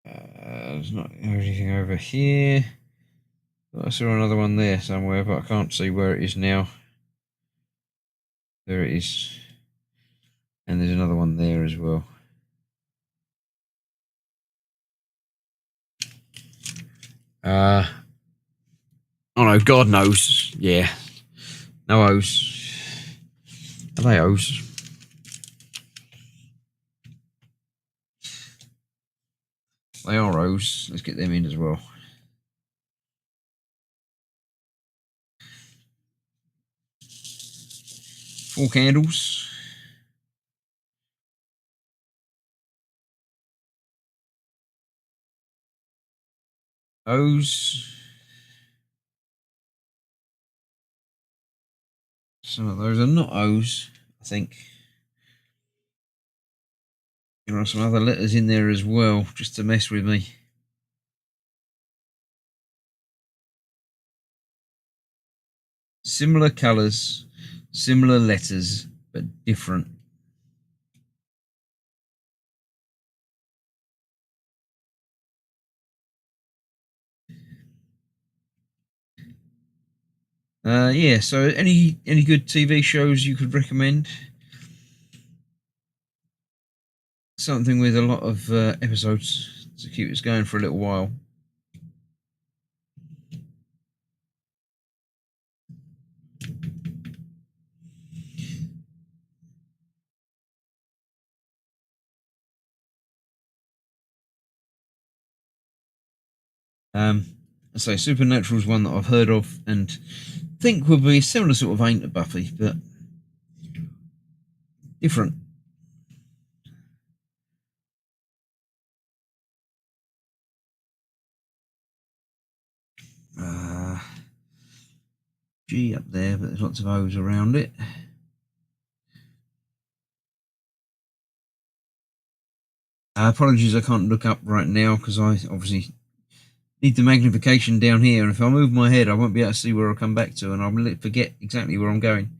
S1: There's not anything over here. I saw another one there somewhere, but I can't see where it is now. There it is. And there's another one there as well. Oh no, God knows. Yeah. No O's. Are they O's? They are O's. Let's get them in as well. Four candles. O's. Some of those are not O's, I think. There are some other letters in there as well, just to mess with me. Similar colours, similar letters, but different. Yeah, so any good TV shows you could recommend? Something with a lot of episodes to keep us going for a little while. I say Supernatural's one that I've heard of and think would be a similar sort of vein to Buffy, but different. G up there, but there's lots of O's around it. Apologies, I can't look up right now because I obviously need the magnification down here, and if I move my head I won't be able to see where I'll come back to, and I'll forget exactly where I'm going.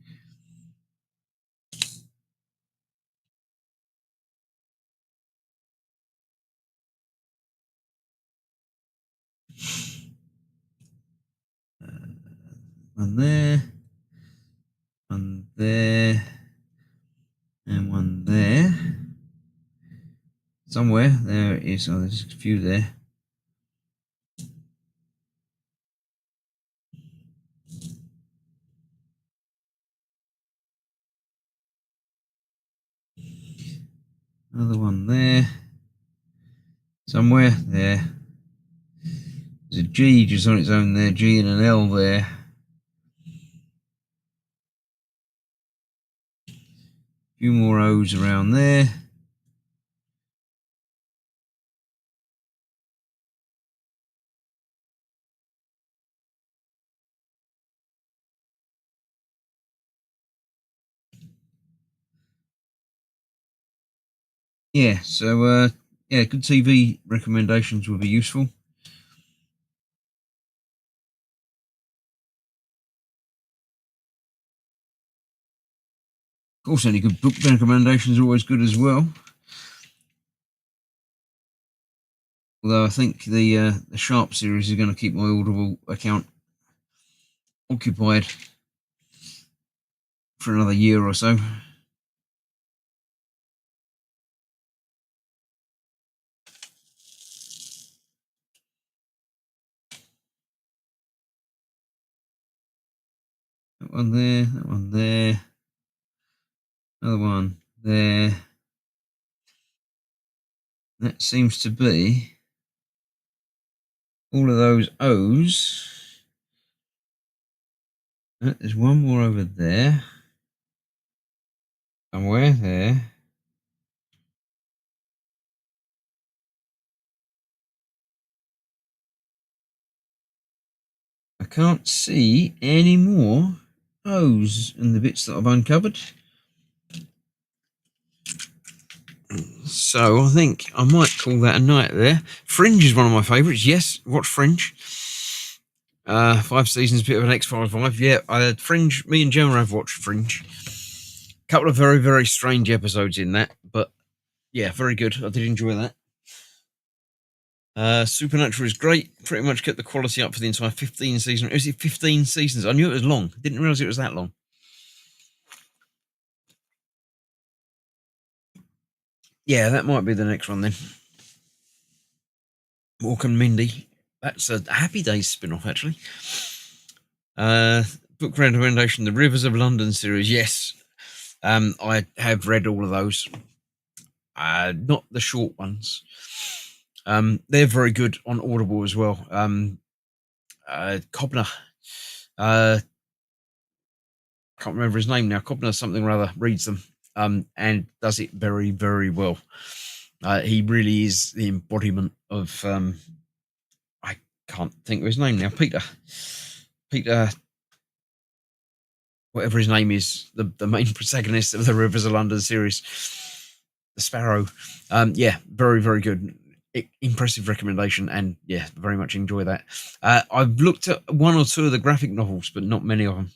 S1: One there, one there, and one there. Somewhere there it is. Oh, there's a few there. Another one there. Somewhere there. There's a G just on its own there. G and an L there. A few more O's around there. Yeah, so yeah, good TV recommendations would be useful. Of course, any good book recommendations are always good as well. Although I think the Sharp series is going to keep my Audible account occupied for another year or so. That one there, that one there, another one there. That seems to be all of those O's. There's one more over there. Somewhere there. I can't see any more O's in the bits that I've uncovered. So I think I might call that a night there. Fringe is one of my favourites. Yes, watch Fringe. 5 seasons, bit of an X-Files vibe. Yeah, Fringe. Me and Gemma have watched Fringe. A couple of very, very strange episodes in that, but yeah, very good. I did enjoy that. Supernatural is great. Pretty much kept the quality up for the entire 15 seasons. Is it 15 seasons? I knew it was long. Didn't realise it was that long. Yeah, that might be the next one then. Mork and Mindy. That's a Happy Days spin-off, actually. Book recommendation, the Rivers of London series. Yes, I have read all of those. Not the short ones. They're very good on Audible as well. Cobner. Can't remember his name now. Cobner something or other reads them and does it very, very well. He really is the embodiment of I can't think of his name now. Peter, whatever his name is, the main protagonist of the Rivers of London series, the Sparrow. Yeah, very, very good. Impressive recommendation, and yeah, very much enjoy that. I've looked at one or two of the graphic novels, but not many of them.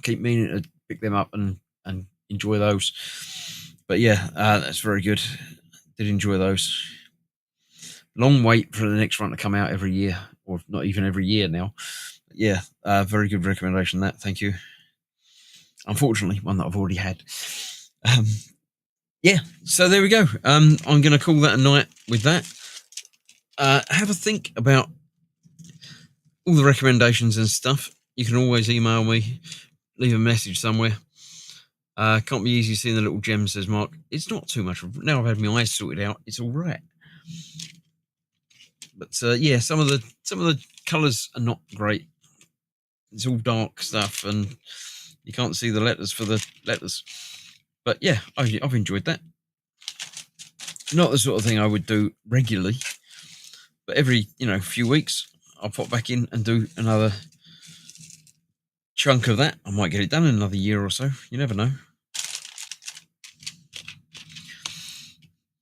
S1: Keep meaning to pick them up and enjoy those. But yeah, that's very good. Did enjoy those. Long wait for the next one to come out every year, or not even every year now. But yeah, very good recommendation. That, thank you. Unfortunately, one that I've already had. Yeah, so there we go. I'm going to call that a night with that. Have a think about all the recommendations and stuff. You can always email me, leave a message somewhere. Can't be easy seeing the little gem, says Mark. It's not too much. Now I've had my eyes sorted out, it's all right. But yeah, some of the colours are not great. It's all dark stuff, and you can't see the letters for the letters. But yeah, I've enjoyed that. Not the sort of thing I would do regularly, but every few weeks I'll pop back in and do another chunk of that. I might get it done in another year or so. You never know.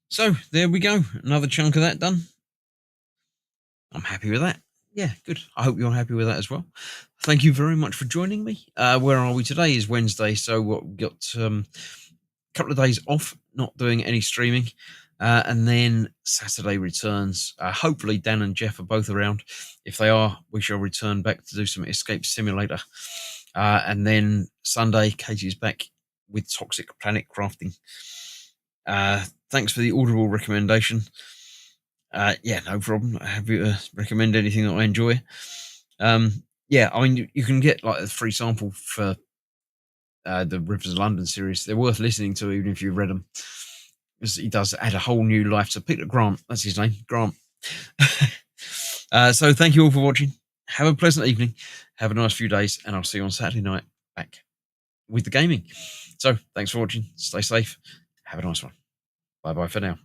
S1: So there we go. Another chunk of that done. I'm happy with that. Yeah, good. I hope you're happy with that as well. Thank you very much for joining me. Where are we today? Is Wednesday, so we've got a couple of days off, not doing any streaming. And then Saturday returns. Hopefully Dan and Jeff are both around. If they are, we shall return back to do some Escape Simulator. And then Sunday, Katie's back with Toxic Planet Crafting. Thanks for the Audible recommendation. Yeah, no problem. Happy to recommend anything that I enjoy. Yeah, I mean, you can get like a free sample for the Rivers of London series. They're worth listening to, even if you've read them. He does add a whole new life to Peter Grant. That's his name, Grant. So thank you all for watching. Have a pleasant evening. Have a nice few days, and I'll see you on Saturday night back with the gaming. So thanks for watching. Stay safe. Have a nice one. Bye-bye for now.